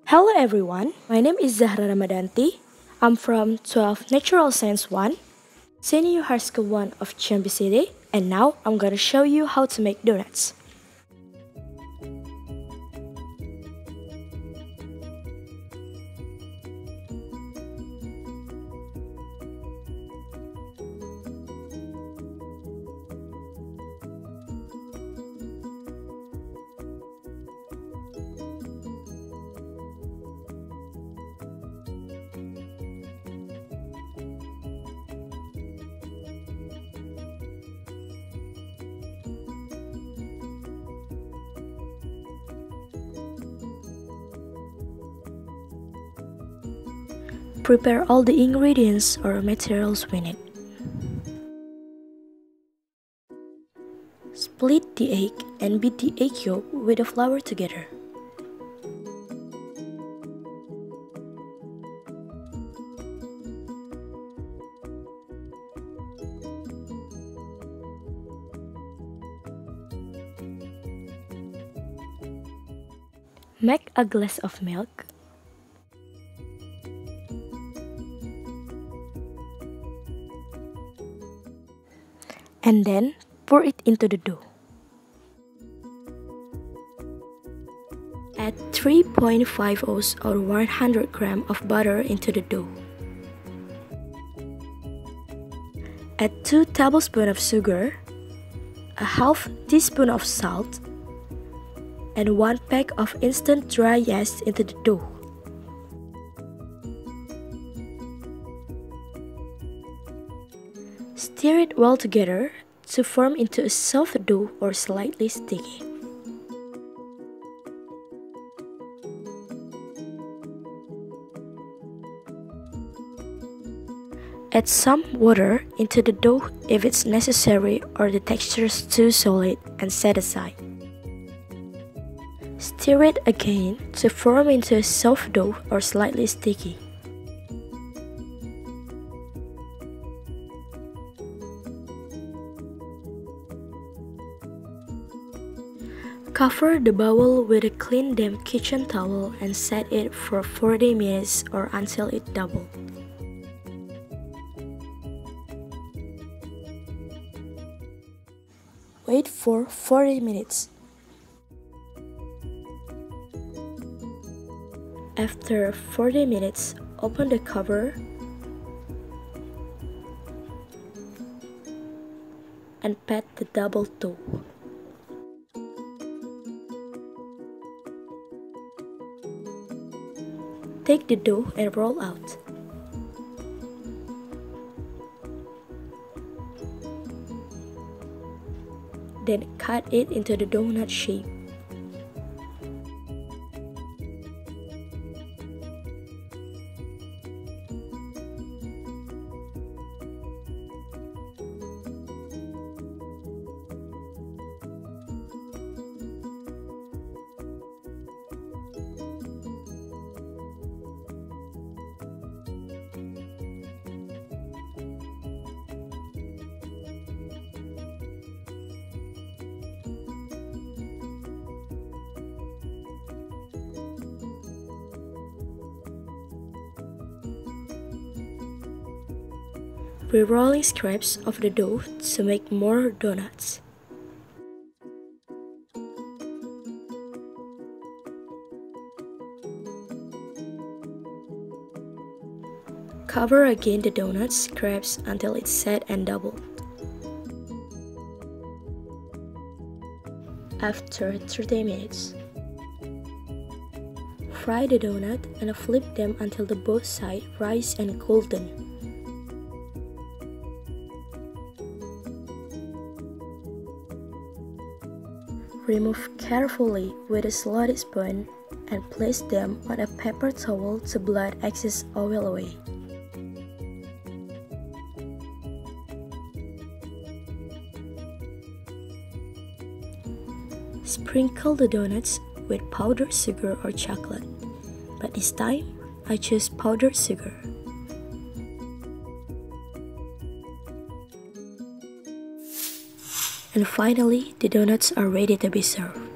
Hello everyone, my name is Zahra Ramadhanti. I'm from 12 Natural Science 1, Senior High School 1 of Jambi City, and now I'm gonna show you how to make donuts. Prepare all the ingredients or materials we need. Split the egg and beat the egg yolk with the flour together. Make a glass of milk. And then pour it into the dough. Add 3.5 ounces or 100 grams of butter into the dough. Add 2 tablespoons of sugar, a half teaspoon of salt, and 1 pack of instant dry yeast into the dough. Stir it well together to form into a soft dough or slightly sticky. Add some water into the dough if it's necessary or the texture is too solid and set aside. Stir it again to form into a soft dough or slightly sticky. Cover the bowl with a clean damp kitchen towel and set it for 40 minutes or until it doubles. Wait for 40 minutes. After 40 minutes, open the cover and pat the double dough. Take the dough and roll out. Then cut it into the donut shape. Re-rolling scraps of the dough to make more donuts. Cover again the donut scraps until it's set and doubled. After 30 minutes, fry the donut and flip them until the both sides rise and golden. Remove carefully with a slotted spoon and place them on a paper towel to blot excess oil away. Sprinkle the donuts with powdered sugar or chocolate, but this time I choose powdered sugar. And finally, the donuts are ready to be served.